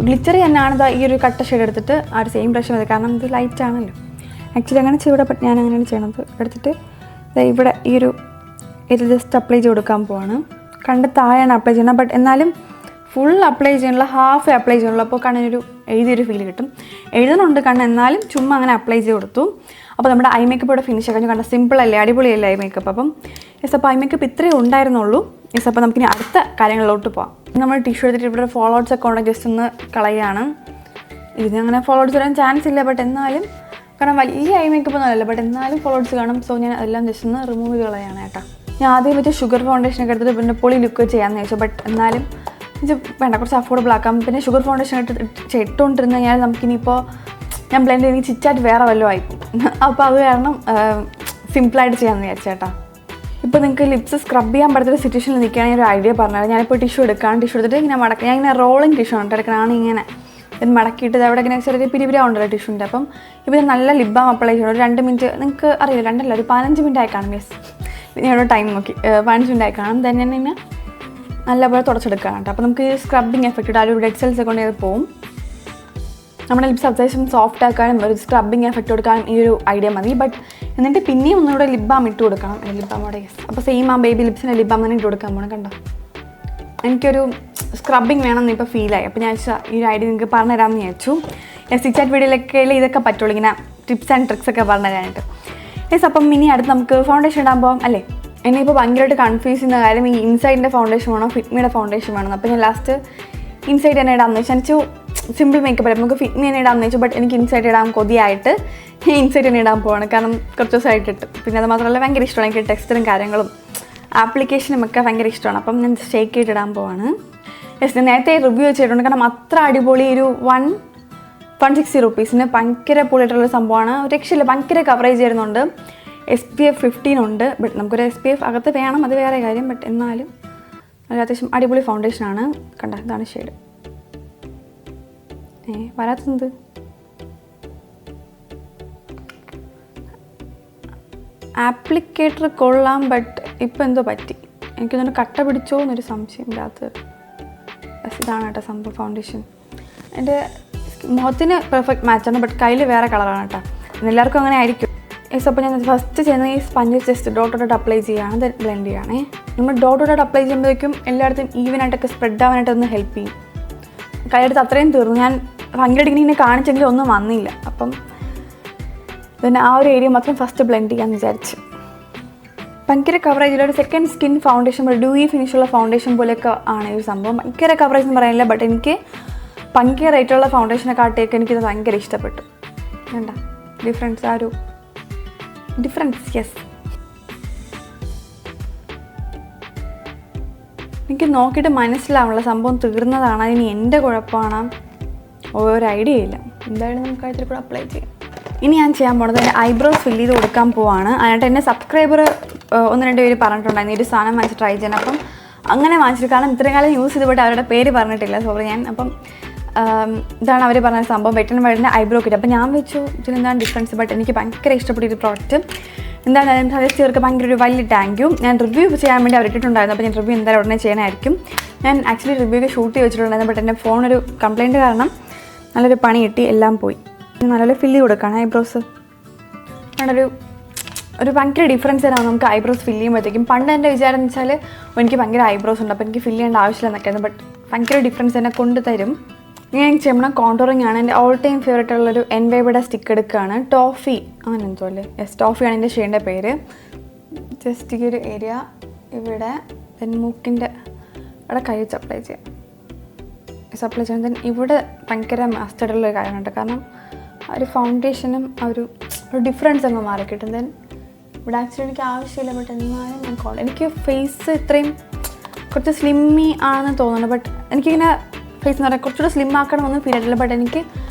Speaker 2: ഗ്ലിറ്ററി തന്നെയാണ് ഈ ഒരു കട്ട ഷെയ്ഡ് എടുത്തിട്ട് ആ ഒരു സെയിം ബ്രഷ് മതി. കാരണം ഇത് ലൈറ്റ് ആണല്ലോ. ആക്ച്വലി അങ്ങനെ ചെയ്യൂടെ, ബട്ട് ഞാൻ അങ്ങനെയാണ് ചെയ്യണത്. എടുത്തിട്ട് ഇവിടെ ഈ ഒരു ഇത് ജസ്റ്റ് അപ്ലൈ ചെയ്ത് കൊടുക്കാൻ പോവാണ്. കണ്ട് താഴെയാണ് അപ്ലൈ ചെയ്യണം, ബട്ട് എന്നാലും ഫുൾ അപ്ലൈ ചെയ്യണുള്ള, ഹാഫ് അപ്ലൈ ചെയ്യണുള്ളൂ. അപ്പോൾ കണ്ണിനൊരു എഴുതിയൊരു ഫീൽ കിട്ടും. എഴുതുന്നുണ്ട് കണ്ണ്, എന്നാലും ചുമ്മാ അങ്ങനെ അപ്ലൈ ചെയ്ത് കൊടുത്തു. അപ്പോൾ നമ്മുടെ ഐ മേക്കപ്പ് ഇവിടെ ഫിനിഷ് ആക്കാൻ കണ്ട സിമ്പിളല്ലേ, അടിപൊളിയല്ലേ ഐ മേക്കപ്പ്. അപ്പം അപ്പോൾ ഐ മേക്കപ്പ് ഇത്രയേ ഉണ്ടായിരുന്നുള്ളൂ. അപ്പോൾ നമുക്കിനി അടുത്ത കാര്യങ്ങളിലോട്ട് പോകാം. നമ്മൾ ടിഷ്യൂ എടുത്തിട്ട് ഇവിടെ ഫോളോ ഔട്ട്സ് ഒക്കെ ഉണ്ടെങ്കിൽ ജസ്റ്റ് ഒന്ന് കളയുകയാണ്. ഇതിനങ്ങനെ ഫോളോ ഔട്ട്സ് വരാൻ ചാൻസ് ഇല്ല, ബട്ട് എന്നാലും കാരണം വലിയ ഐ മേക്കപ്പ് ഒന്നും അല്ല, ബട്ട് എന്നാലും ഫോളോ ഔട്ട്സ് കാണും. സോ ഞാൻ അതെല്ലാം ജസ്റ്റ് ഒന്ന് റിമൂവ് ചെയ്ത് കളയാണ് കേട്ടോ. ഞാൻ ആദ്യം വെച്ച് ഷുഗർ ഫൗണ്ടേഷനൊക്കെ എടുത്തിട്ട് പിന്നെ പൊളി ലുക്ക് ചെയ്യാമെന്ന് ചോദിച്ചു, ബട്ട് എന്നാലും ഇത് വേണ്ട, കുറച്ച് അഫോർഡബിൾ ആക്കാം. പിന്നെ ഷുഗർ ഫൗണ്ടേഷൻ ഇട്ടുകൊണ്ടിരുന്ന് കഴിഞ്ഞാൽ നമുക്കിനിയിപ്പോൾ ഞാൻ ബ്ലെൻഡ് ചെയ്ത് ചിറ്റായിട്ട് വേറെ വല്ലതും ആയിപ്പോൾ അപ്പോൾ അത് കാരണം സിമ്പിളായിട്ട് ചെയ്യാമെന്ന് വിചാരിച്ചേട്ടാ. ഇപ്പോൾ നിങ്ങൾക്ക് ലിപ്സ് സ്ക്രബ് ചെയ്യാൻ പറ്റുന്ന സിറ്റുവേഷനിൽ നിൽക്കുകയാണെങ്കിൽ ഒരു ഐഡിയ പറഞ്ഞാൽ, ഞാനിപ്പോൾ ടിഷ്യൂ എടുക്കുകയാണ്. ടിഷ്യൂ എടുത്തിട്ട് ഇങ്ങനെ ഞാൻ ഇങ്ങനെ റോളിങ് ടിഷ്യൂ ആണ് എടുക്കണതാണ്. ഇങ്ങനെ ഇത് മടക്കിയിട്ട് അവിടെ ഇങ്ങനെ ചെറിയ പിരിപിരി ഉണ്ടല്ലോ ടിഷ്യൂൻ്റെ. അപ്പം ഇപ്പോൾ നല്ല ലിപ് ബാം അപ്ലൈ ചെയ്യണം. ഒരു 2 മിനിറ്റ്, നിങ്ങൾക്ക് അറിയില്ല 2 അല്ല ഒരു 15 മിനിറ്റ് ആയി കാണും. യെസ്, ഞാനൊരു ടൈം നോക്കി 15 മിനിറ്റ് ആയി കാണും. ദെൻ ഞാൻ ഇങ്ങനെ നല്ലപോലെ തുടച്ചെടുക്കുകയാണ് കേട്ടോ. അപ്പോൾ നമുക്ക് ഈ സ്ക്രബിങ് എഫക്റ്റ് ഇട്ട് ആ ഒരു ഡെഡ് സെൽസ് കൊണ്ട് ഇത് പോകും. നമ്മുടെ ലിപ്സ് അത്യാവശ്യം സോഫ്റ്റ് ആക്കാനും ഒരു സ്ക്രബിങ് എഫക്റ്റ് കൊടുക്കാനും ഈ ഒരു ഐഡിയ മതി. ബട്ട് എന്നിട്ട് പിന്നെയും ഒന്നുകൂടെ ലിപ് ബാം ഇട്ട് കൊടുക്കണം. ലിപ് ബാമോടെ യെസ്. അപ്പോൾ സെയിം ആ ബേബി ലിപ്സിൻ്റെ ലിപ് ബാം തന്നെ ഇട്ട് കൊടുക്കാൻ പോകണം. കണ്ടോ, എനിക്കൊരു സ്ക്രബിങ് വേണമെന്ന് ഇപ്പോൾ ഫീലായി. അപ്പോൾ ഞാൻ ഈ ഒരു ഐഡിയ നിങ്ങൾക്ക് പറഞ്ഞു തരാമെന്ന് വിചാരിച്ചു. ചിറ്റാറ്റ് വീഡിയോയിലൊക്കെ ഇതൊക്കെ പറ്റുള്ളൂ, ഇങ്ങനെ ടിപ്സ് ആൻഡ് ട്രിക്സ് ഒക്കെ പറഞ്ഞു തരാനായിട്ട്. യെസ്, അപ്പം ഇനി അടുത്ത് നമുക്ക് ഫൗണ്ടേഷൻ ഇടാൻ പോകാം അല്ലേ. എന്നെ ഇപ്പോൾ ഭയങ്കരമായിട്ട് കൺഫ്യൂസ് ചെയ്യുന്ന കാര്യം ഈ ഇൻസൈഡിൻ്റെ ഫൗണ്ടേഷൻ വേണോ ഫിറ്റ്മിയുടെ ഫൗണ്ടേഷൻ വേണം. അപ്പോൾ ഞാൻ ലാസ്റ്റ് ഇൻസൈഡ് തന്നെ ഇടാമെന്ന് വെച്ചാൽ എനിക്ക് സിമ്പിൾ മേക്കപ്പ് അല്ല, നമുക്ക് ഫിറ്റ്മി തന്നെ ഇടാമെന്ന് വെച്ചു. ബട്ട് എനിക്ക് ഇൻസൈഡ് ഇടാൻ കൊതിയായിട്ട് ഞാൻ ഇൻസൈഡ് തന്നെ ഇടാൻ പോവാണ്. കാരണം കുറച്ച് ദിവസമായിട്ട് ഇട്ട്, പിന്നെ അത് മാത്രമല്ല ഭയങ്കര ഇഷ്ടമാണ് എനിക്ക് ടെക്സ്ചറും കാര്യങ്ങളും ആപ്ലിക്കേഷനും ഒക്കെ ഭയങ്കര ഇഷ്ടമാണ്. അപ്പം ഞാൻ ഷേക്ക് ചെയ്തിട്ട് ഇടാൻ പോവാണ്. യെസ്, ഞാൻ നേരത്തെ റിവ്യൂ ചെയ്തിട്ടുണ്ട്. കാരണം അത്ര അടിപൊളി ഒരു 160 റുപ്പീസിന് ഭയങ്കര പൊളിയായിട്ടുള്ള സംഭവമാണ്. രക്ഷയില്ല, ഭയങ്കര കവറേജ് വരുന്നുണ്ട്. SPF 15 ഉണ്ട്. ബട്ട് നമുക്കൊരു SPF അകത്ത് വേണം, അത് വേറെ കാര്യം. ബട്ട് എന്നാലും നല്ല അത്യാവശ്യം അടിപൊളി ഫൗണ്ടേഷനാണ്. കണ്ട, ഇതാണ് ഷെയ്ഡ്. വരാത്തത് ആപ്ലിക്കേറ്റർ കൊള്ളാം. ബട്ട് ഇപ്പം എന്തോ പറ്റി, എനിക്കൊന്നും കട്ട പിടിച്ചോ എന്നൊരു സംശയം ഇതിനകത്ത്. ഇതാണ് കേട്ടോ സംഭവം ഫൗണ്ടേഷൻ. എൻ്റെ മുഖത്തിന് പെർഫെക്റ്റ് മാച്ചാണ്. ബട്ട് കയ്യിൽ വേറെ കളറാണ് കേട്ടോ. എല്ലാവർക്കും അങ്ങനെ ആയിരിക്കും. യെസ്, അപ്പോൾ ഞാൻ ഫസ്റ്റ് ചെയ്യുന്നത് ഈ സ്പഞ്ച് ജസ്റ്റ് ഡോട്ട് അപ്ലൈ ചെയ്യുകയാണ്. ദെൻ ബ്ലെൻഡ് ചെയ്യുകയാണേ. നമ്മൾ ഡോട്ട് അപ്ലൈ ചെയ്യുമ്പോഴേക്കും എല്ലായിടത്തും ഈവനായിട്ടൊക്കെ സ്പ്രെഡ് ആവാനായിട്ടൊന്ന് ഹെൽപ്പ് ചെയ്യും. കയ്യെടുത്ത് അത്രയും തീർന്നു. ഞാൻ ഭയങ്കര ഇങ്ങനെ കാണിച്ചെങ്കിലും ഒന്നും വന്നില്ല. അപ്പം പിന്നെ ആ ഒരു ഏരിയ മാത്രം ഫസ്റ്റ് ബ്ലെൻഡ് ചെയ്യാമെന്ന് വിചാരിച്ചു. ഭയങ്കര കവറേജ് ഒരു സെക്കൻഡ് സ്കിൻ ഫൗണ്ടേഷൻ പോലെ ഡ്യൂയി ഫിനിഷുള്ള ഫൗണ്ടേഷൻ പോലെയൊക്കെ ആണ് ഈ ഒരു സംഭവം. ഭയങ്കര കവറേജ് എന്ന് പറയാനില്ല. ബട്ട് എനിക്ക് ഭയങ്കര റേറ്റുള്ള ഫൗണ്ടേഷനെ കാട്ടിയൊക്കെ എനിക്കിത് ഭയങ്കര ഇഷ്ടപ്പെട്ടു. വേണ്ട ഡിഫറൻസ്, ആ ഒരു ഡിഫറൻസ്. യെസ്, എനിക്ക് നോക്കിയിട്ട് മനസ്സിലാവുള്ള സംഭവം തീർന്നതാണ്. അതിന് എൻ്റെ കുഴപ്പമാണ്, ഒരു ഐഡിയ ഇല്ല. എന്തായാലും നമുക്ക് അതിൽ കൂടെ അപ്ലൈ ചെയ്യാം. ഇനി ഞാൻ ചെയ്യാൻ പോകുന്നത് എൻ്റെ ഐബ്രോസ് ഫില്ല് ചെയ്ത് കൊടുക്കാൻ പോവാണ്. അതിനായിട്ട് എൻ്റെ സബ്സ്ക്രൈബർ 1-2 പേര് പറഞ്ഞിട്ടുണ്ടായിരുന്നു ഈ ഒരു സാധനം വാങ്ങിച്ച് ട്രൈ ചെയ്യാൻ. അപ്പം അങ്ങനെ വാങ്ങിച്ചിട്ട്, കാരണം ഇത്രയും കാലം യൂസ് ചെയ്തിട്ട് അവരുടെ പേര് പറഞ്ഞിട്ടില്ല, സോറി ഞാൻ. അപ്പം ഇതാണ് അവർ പറഞ്ഞ സംഭവം, വെറ്റ് ആൻഡ് വൈൽഡിൻ്റെ ഐബ്രോ കിറ്റ്. അപ്പോൾ ഞാൻ വെച്ചു ഇതിലെന്താണ് ഡിഫറൻസ്. ബട്ട് എനിക്ക് ഭയങ്കര ഇഷ്ടപ്പെട്ട ഒരു പ്രോഡക്റ്റ്. എന്താണ് സജസ്റ്റ് ചെയ്തവർക്ക് ഭയങ്കര ഒരു വലിയ താങ്ക് യു. ഞാൻ റിവ്യൂ ചെയ്യാൻ വേണ്ടി അവർ ഇട്ടിട്ടുണ്ടായിരുന്നു. അപ്പോൾ ഞാൻ റിവ്യൂ എന്തായാലും ഉടനെ ചെയ്യാനായിരിക്കും. ഞാൻ ആക്ച്വലി റിവ്യൂക്ക് ഷൂട്ട് ചെയ്ത് വെച്ചിട്ടുണ്ടായിരുന്നു. ബട്ട് എൻ്റെ ഫോണൊരു കംപ്ലയിൻറ്റ് കാരണം നല്ലൊരു പണി കിട്ടി, എല്ലാം പോയി. നല്ലൊരു ഫില്ല് കൊടുക്കുകയാണ് ഐബ്രോസ്. ഒരു ഭയങ്കര ഡിഫറൻസ് തരാം നമുക്ക് ഐബ്രോസ് ഫില്ല് ചെയ്യുമ്പോഴത്തേക്കും. പണ്ട് എൻ്റെ വിചാരം എന്ന് വെച്ചാൽ എനിക്ക് ഭയങ്കര ഐബ്രോസ് ഉണ്ട്, അപ്പോൾ എനിക്ക് ഫില്ല് ചെയ്യേണ്ട ആവശ്യമില്ല എന്നൊക്കെയായിരുന്നു. ബട്ട് ഭയങ്കര ഡിഫറൻസ് എന്നെ കൊണ്ട് തരും. ഞാൻ ചെയ്യണം കോണ്ടോറിങ് ആണ്. എൻ്റെ ഓൾ ടൈം ഫേവറേറ്റ് ഉള്ളൊരു എൻവൈബയുടെ സ്റ്റിക്ക് എടുക്കുകയാണ്. ടോഫി അങ്ങനെ എന്തോ അല്ലേ. യെസ്, ടോഫിയാണ് എൻ്റെ ഷെയ്ഡിൻ്റെ പേര്. ജസ്റ്റ് ഈ ഒരു ഏരിയ ഇവിടെ, ദെൻ മൂക്കിൻ്റെ അവിടെ കൈ വെച്ച് അപ്ലൈ ചെയ്യാം. അപ്ലൈ ചെയ്യാൻ ദെൻ ഇവിടെ ഭയങ്കര മസ്റ്റായിട്ടുള്ളൊരു കാര്യമാണ്. കാരണം ആ ഒരു ഫൗണ്ടേഷനും ആ ഒരു ഡിഫറൻസ് അങ്ങ് മാറി കിട്ടും. ദെൻ ഇവിടെ ആക്ച്വലി എനിക്ക് ആവശ്യമില്ല. ബട്ട് എന്നാലും ഞാൻ എനിക്ക് ഫേസ് ഇത്രയും കുറച്ച് സ്ലിമ്മി ആണെന്ന് തോന്നുന്നു. ബട്ട് എനിക്കിങ്ങനെ ഫേസ് എന്ന് പറയാൻ കുറച്ചുകൂടെ സ്ലിം ആക്കണമെന്ന് ഫീൽ ആയിട്ടില്ല. ബട്ട് എനിക്ക്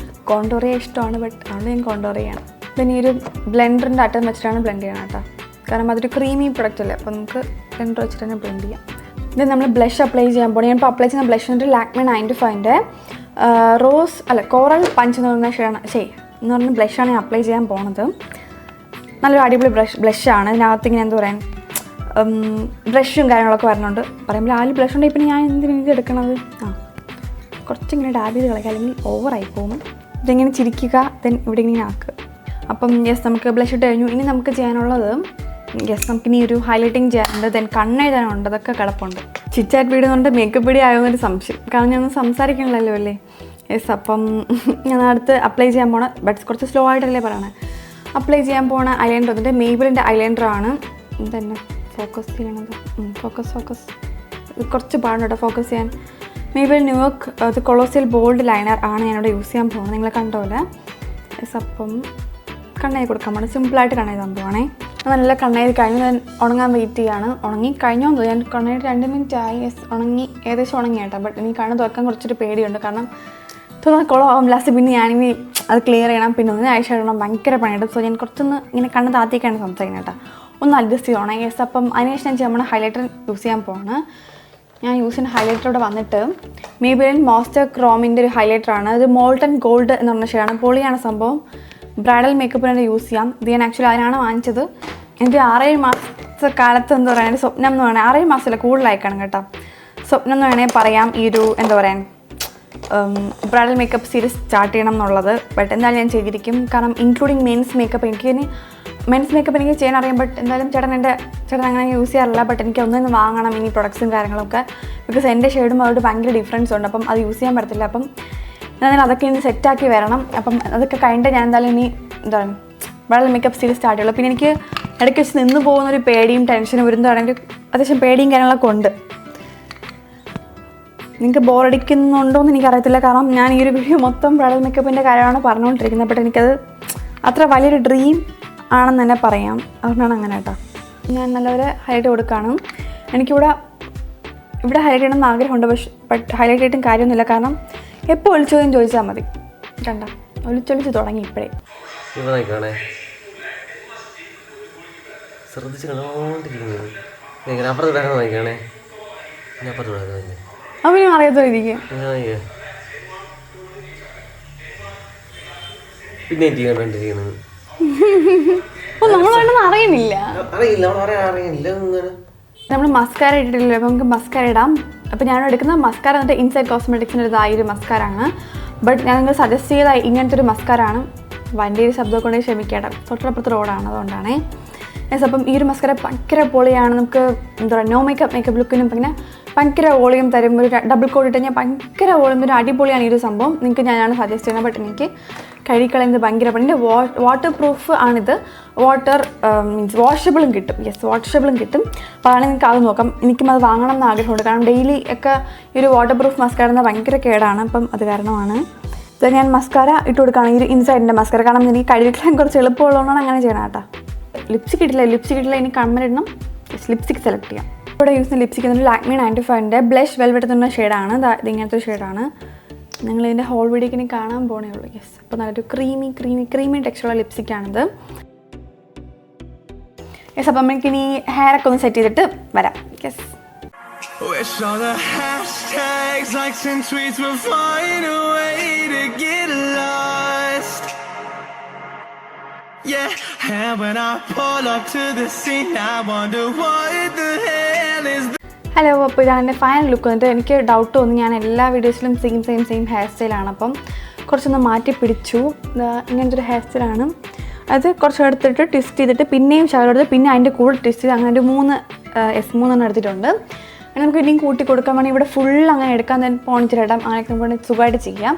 Speaker 2: കോണ്ടോർ ചെയ്യാൻ ഇഷ്ടമാണ്. ബട്ട് അതുകൊണ്ട് ഞാൻ കോണ്ടോർ ചെയ്യണം. പിന്നെ ഈ ഒരു ബ്ലെൻഡറിൻ്റെ അറ്റം വെച്ചിട്ടാണ് ബ്ലെൻഡ് ചെയ്യണം കേട്ടോ. കാരണം അതൊരു ക്രീമി പ്രൊഡക്റ്റ് അല്ലേ, അപ്പോൾ നമുക്ക് ബ്ലെൻഡർ വെച്ചിട്ട് തന്നെ ബ്ലെൻഡ് ചെയ്യാം. ഇത് നമ്മൾ ബ്ലഷ് അപ്ലൈ ചെയ്യാൻ പോകണം. ഞാനിപ്പോൾ അപ്ലൈ ചെയ്യുന്ന ബ്ലഷ് എന്നിട്ട് ലാക്മേ 95ൻ്റെ കോറൽ പഞ്ച് എന്ന് പറയുന്ന ഷെയ്ഡാണ് എന്ന് പറഞ്ഞ ബ്ലഷാണ് ഞാൻ അപ്ലൈ ചെയ്യാൻ പോണത്. നല്ലൊരു അടിപൊളി ബ്ലഷാണ്. ഇതിനകത്ത് ഇങ്ങനെ എന്താ പറയുക ബ്രഷും കാര്യങ്ങളൊക്കെ വരുന്നുണ്ട്. പറയുമ്പോൾ ആ ബ്ലഷ് ഉണ്ടെങ്കിൽ പിന്നെ ഞാൻ എന്തിനാണ് ഇത് എടുക്കണത്. കുറച്ചിങ്ങനെ ഡാബ് ചെയ്ത് കളയുക, അല്ലെങ്കിൽ ഓവറായി പോകും. ഇതിങ്ങനെ ചിരിക്കുക, ദെൻ ഇവിടെ ഇങ്ങനെ ആക്കുക. അപ്പം യെസ്, നമുക്ക് ബ്ലഷ് ഇട്ട് കഴിഞ്ഞു. ഇനി നമുക്ക് ചെയ്യാനുള്ളത് നമുക്കിനി ഒരു ഹൈലൈറ്റിങ് ചെയ്യാനുണ്ട്. ദെൻ കണ്ണെഴുതാനുണ്ട്, അതൊക്കെ കിടപ്പുണ്ട്. ചിറ്റാറ്റ് വീഡിയോ കൊണ്ട് മേക്കപ്പ് വീഡിയോ ആയോന്നൊരു സംശയം, കാരണം ഞാനൊന്നും സംസാരിക്കണമല്ലോ അല്ലേ. യെസ്, അപ്പം ഞാൻ അടുത്ത് അപ്ലൈ ചെയ്യാൻ പോണ, ബട്ട് കുറച്ച് സ്ലോ ആയിട്ടല്ലേ പറയണേ. അപ്ലൈ ചെയ്യാൻ പോണ ഐലൈനർ വന്നിട്ട് മേബിളിൻ്റെ ഐലൈനറാണ്. ഇതന്നെ ഫോക്കസ് ചെയ്യണത്. ഫോക്കസ് കുറച്ച് പാടുണ്ട് കേട്ടോ ഫോക്കസ് ചെയ്യാൻ. മേബിൾ ന്യൂയോർക്ക് ഇത് കൊളോസിയൽ ബോൾഡ് ലൈനർ ആണ് ഞാനിവിടെ യൂസ് ചെയ്യാൻ പോകുന്നത്. നിങ്ങൾ കണ്ടോലെ. യെസ്, അപ്പം കണ്ണെഴുതി കൊടുക്കാൻ പോകണം. സിമ്പിളായിട്ട് കണ്ണെഴുതാൻ പോവാണേ. നല്ല കണ്ണായി കഴിഞ്ഞ് ഞാൻ ഉണങ്ങാൻ വെയിറ്റ് ചെയ്യാണ്. ഉണങ്ങി കഴിഞ്ഞോ എന്തോ, ഞാൻ കണ്ണായിട്ട് 2 മിനിറ്റ് ആയി. ഉണങ്ങി, ഏകദേശം ഉണങ്ങി കേട്ടോ. ബട്ട് എനിക്ക് കണ്ണ് തുറക്കാൻ കുറച്ചൊരു പേടിയുണ്ട്. കാരണം കുളമാവും ലാസ്റ്റ്. പിന്നെ ഞാനിനി അത് ക്ലിയർ ചെയ്യണം, പിന്നെ ഒന്ന് ആഴ്ച ഇടണം, ഭയങ്കര പണിയിട്ട്. സോ ഞാൻ കുറച്ചൊന്ന് ഇങ്ങനെ കണ്ണ് താത്തിയൊക്കെയാണ് സംസാരിക്കുന്നത് കേട്ടോ. ഒന്ന് അഡ്ജസ്റ്റ് ചെയ്യണം. യെസ്, അപ്പം അതിനുശേഷം ഞാൻ നമ്മുടെ ഹൈലൈറ്റർ യൂസ് ചെയ്യാൻ പോവാണ്. ഞാൻ യൂസ് ചെയ്യുന്ന ഹൈലൈറ്ററോടെ വന്നിട്ട് മേബിലിൻ മോയ്സ്ചർ ക്രോമിൻ്റെ ഒരു ഹൈലൈറ്ററാണ്. ഇത് മോൾട്ടൺ ഗോൾഡ് എന്ന് പറഞ്ഞ ഷെയ്ഡാണ്. പൊളിയാണ് സംഭവം. ബ്രൈഡൽ മേക്കപ്പിന് യൂസ് ചെയ്യാം. ഇത് ഞാൻ ആക്ച്വലി അതിനാണ് വാങ്ങിച്ചത്. എൻ്റെ 6-7 മാസക്കാലത്ത് എന്താ പറയുക, എൻ്റെ സ്വപ്നം എന്ന് പറയുന്നത് 6-7 മാസമല്ല കൂടുതലായിക്കാണ് കേട്ടോ. സ്വപ്നം എന്ന് വേണമെങ്കിൽ പറയാം ഈ ഒരു എന്താ പറയുക ബ്രൈഡൽ മേക്കപ്പ് സീരീസ് സ്റ്റാർട്ട് ചെയ്യണം എന്നുള്ളത്. ബട്ട് എന്തായാലും ഞാൻ ചെയ്തിരിക്കും. കാരണം ഇൻക്ലൂഡിങ് മെൻസ് മേക്കപ്പ് എനിക്ക് മെൻസ് മേക്കപ്പ് എനിക്ക് ചെയ്യാൻ അറിയാം. ബട്ട് എന്തായാലും ചേട്ടൻ അങ്ങനെ യൂസ് ചെയ്യാറില്ല. ബട്ട് എനിക്ക് ഒന്നും വാങ്ങണം ഇനി പ്രൊഡക്ട്സും കാര്യങ്ങളൊക്കെ. ബിക്കോസ് എൻ്റെ ഷെയ്ഡും അവരുടെ ഭയങ്കര ഡിഫറൻസ് ഉണ്ട്. അപ്പം അത് യൂസ് ചെയ്യാൻ പറ്റത്തില്ല. അപ്പം എന്തായാലും അതൊക്കെ ഇനി സെറ്റാക്കി വരണം. അപ്പം അതൊക്കെ കഴിഞ്ഞിട്ട് ഞാൻ എന്തായാലും ഇനി എന്താണ് ബ്രൈഡൽ മേക്കപ്പ് സീരീസ് സ്റ്റാർട്ട് ചെയ്യുള്ളൂ. പിന്നെ എനിക്ക് ഇടയ്ക്ക് വെച്ച് നിന്ന് പോകുന്നൊരു പേടിയും ടെൻഷനും വരുന്നതാണെങ്കിൽ അത്യാവശ്യം പേടിയും കാര്യങ്ങളൊക്കെ ഉണ്ട്. നിങ്ങൾക്ക് ബോറടിക്കുന്നുണ്ടോ എന്ന് എനിക്കറിയത്തില്ല. കാരണം ഞാൻ ഈ ഒരു വീഡിയോ മൊത്തം ബ്രൈഡൽ മേക്കപ്പിൻ്റെ കാര്യമാണ് പറഞ്ഞുകൊണ്ടിരിക്കുന്നത്. ബട്ട് എനിക്കത് അത്ര വലിയൊരു ഡ്രീം ആണെന്ന് തന്നെ പറയാം. അതുകൊണ്ടാണ് അങ്ങനെ കേട്ടോ. ഞാൻ നല്ലൊരു ഹൈലൈറ്റ് കൊടുക്കുകയാണ്. എനിക്കിവിടെ ഹൈലൈറ്റ് ചെയ്യണമെന്ന് ആഗ്രഹമുണ്ട്. ബട്ട് ഹൈലൈറ്റ് ചെയ്തിട്ടും കാര്യമൊന്നുമില്ല. കാരണം എപ്പോൾ ഒളിച്ചോദ്യം ചോദിച്ചാൽ മതി. കണ്ട ഒളിച്ചൊളിച്ച് തുടങ്ങി ഇപ്പോഴേ. അവനും അറിയാത്ത രീതിക്ക് നമ്മളൊന്നും അറിയുന്നില്ല. നമ്മൾ മസ്കാര ഇട്ടിട്ടില്ല. അപ്പോൾ നമുക്ക് മസ്കാര ഇടാം. അപ്പോൾ ഞാൻ എടുക്കുന്ന മസ്കാര എന്നിട്ട് ഇൻസൈഡ് കോസ്മെറ്റിക്സിൻ്റെ ഒരു 1000 മസ്കാരാണ്. ബട്ട് ഞാൻ നിങ്ങൾ സജസ്റ്റ് ചെയ്ത ഇങ്ങനത്തെ ഒരു മസ്കാരാണ്. വണ്ടിയുടെ ശബ്ദം കൊണ്ട് ക്ഷമിക്കേണ്ട, തൊട്ടപ്പുറത്ത് റോഡാണ്, അതുകൊണ്ടാണ്. അപ്പം ഈ ഒരു മസ്കാര ഭയങ്കര പൊളിയാണ്. നമുക്ക് എന്താ പറയുക നോ മേക്കപ്പ് ലുക്കിനും പിന്നെ ഭയങ്കര വോളിയം തരും. ഒരു ഡബിൾ കോട്ട് ഇട്ട് കഴിഞ്ഞാൽ ഭയങ്കര വോളിയം ഒരു അടിപൊളിയാണ് ഈ ഒരു സംഭവം. നിങ്ങൾക്ക് ഞാനാണ് സജസ്റ്റ് ചെയ്യുന്നത്. ബട്ട് എനിക്ക് കഴുകിക്കളയുന്നത് ഭയങ്കര പണി. വാട്ടർ പ്രൂഫ് ആണിത്. മീൻസ് വാഷബിളും കിട്ടും. യെസ്, വാഷബിളും കിട്ടും. അപ്പോൾ അതാണ് നിങ്ങൾക്ക് അത് നോക്കാം. എനിക്കും അത് വാങ്ങണം എന്ന് ആഗ്രഹമുണ്ട്. കാരണം ഡെയിലി ഒക്കെ ഈ ഒരു വാട്ടർ പ്രൂഫ് മസ്കാര എന്നാൽ ഭയങ്കര കേടാണ്. അപ്പം അത് കാരണമാണ് ഇത് ഞാൻ മസ്കാര ഇട്ട് കൊടുക്കുകയാണ്. ഈ ഒരു ഇൻസൈഡിൻ്റെ മസ്കാര. കാരണം എനിക്ക് കഴുകിക്കളയാൻ കുറച്ച് എളുപ്പമുള്ളതുകൊണ്ടാണ് അങ്ങനെ ചെയ്യണം കേട്ടോ. ലിപ്സ്റ്റിക് ഇട്ടില്ല. ഇനി കണ്ണിടണം. ലിപ്സ്റ്റിക് സെലക്ട് ചെയ്യാം. ഇവിടെ യൂസ് ചെയ്യുന്ന ലിപ്സ്റ്റിക് എന്നിട്ട് ലാക്മി 95ൻ്റെ ബ്ലഷ് വെൽവെറ്റ് എന്ന ഷെയ്ഡാണ്. ഇത് ഇങ്ങനത്തെ ഷെയ്ഡാണ്. നിങ്ങൾ ഇതിൻ്റെ ഹോൾ വീഡിയോക്ക് ഇനി കാണാൻ പോകണേ ഉള്ളൂ. യെസ്, അപ്പോൾ നല്ലൊരു ക്രീമി ടെക്സ്ചറുള്ള ലിപ്സ്റ്റിക്കാണിത്. യെസ്, അപ്പം നമുക്കിനി ഹെയറൊക്കെ ഒന്ന് സെറ്റ് ചെയ്തിട്ട് വരാം. Yes.
Speaker 1: Wish all the hashtags, likes and tweets will find a way to get lost. Yeah, and when I pull up to the scene, I wonder what the hell is that?
Speaker 2: Hello, അപ്പോൾ ഇതാണ് എൻ്റെ ഫൈനൽ ലുക്ക്. വന്നിട്ട് എനിക്ക് ഡൗട്ട് തോന്നി. ഞാൻ എല്ലാ വീഡിയോസിലും സെയിം ഹെയർ സ്റ്റൈലാണ്. അപ്പം കുറച്ചൊന്ന് മാറ്റി പിടിച്ചു. ഇങ്ങനത്തെ ഒരു ഹെയർ സ്റ്റൈലാണ്. അത് കുറച്ച് എടുത്തിട്ട് ട്വിസ്റ്റ് ചെയ്തിട്ട് പിന്നെയും ഷവർ എടുത്ത് പിന്നെ അതിൻ്റെ കൂടെ ട്വിസ്റ്റ് ചെയ്ത് അങ്ങനെ ഒരു 3 എടുത്തിട്ടുണ്ട്. നമുക്ക് ഇനിയും കൂട്ടി കൊടുക്കാൻ വേണ്ടി ഇവിടെ ഫുൾ അങ്ങനെ എടുക്കാൻ തന്നെ പോണിച്ചിടാം. അങ്ങനെയൊക്കെ നമുക്ക് സുഖമായിട്ട് ചെയ്യാം.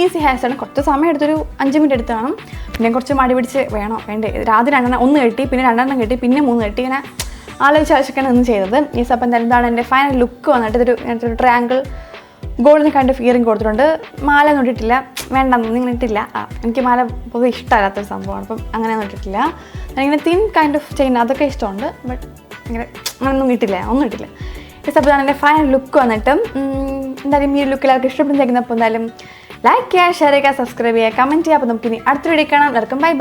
Speaker 2: ഈസി ഹെയർ സ്റ്റൈലാണ്. കുറച്ച് സമയം എടുത്തൊരു 5 മിനിറ്റ് എടുത്ത് കാണും. പിന്നെ കുറച്ച് മടി പിടിച്ച് വേണ്ടേ. രാത്രി 1 കെട്ടി, പിന്നെ 2 കെട്ടി, പിന്നെ 3 കെട്ടി, ഇങ്ങനെ ആലോചിച്ചാണ് ഇന്ന് ചെയ്തത്. ഈ അപ്പം എന്താണ് എൻ്റെ ഫൈനൽ ലുക്ക് വന്നിട്ട് ഇതൊരു ട്രയാങ്കിൾ ഗോൾഡിന് കൈൻഡ് ഓഫ് ഇയറിംഗ് കൊടുത്തിട്ടുണ്ട്. മാല ഒന്നും ഇട്ടിട്ടില്ല. വേണ്ടെന്ന് ഇട്ടില്ല. എനിക്ക് മാല പൊതുവെ ഇഷ്ടമല്ലാത്തൊരു സംഭവമാണ്. അപ്പം അങ്ങനെയൊന്നും ഇട്ടിട്ടില്ല. ഞാനിങ്ങനെ തിൻ കൈൻഡ് ഓഫ് ചെയ്യുന്ന അതൊക്കെ ഇഷ്ടമുണ്ട്. ബട്ട് അങ്ങനെയൊന്നും ഇട്ടില്ല. അപ്പോൾ ഇതാണ് എൻ്റെ ഫൈനൽ ലുക്ക് വന്നിട്ട്. എന്തായാലും ഈ ലുക്ക് എല്ലാവർക്കും ഇഷ്ടപ്പെടുന്ന അപ്പോൾ എന്തായാലും ലൈക്ക് ചെയ്യുക, ഷെയർ ചെയ്യുക, സബ്സ്ക്രൈബ് ചെയ്യുക, കമൻറ്റ് ചെയ്യുക. അപ്പോൾ നമുക്കിനി അടുത്ത വീഡിയോ കാണാം. എല്ലാവർക്കും ബൈ.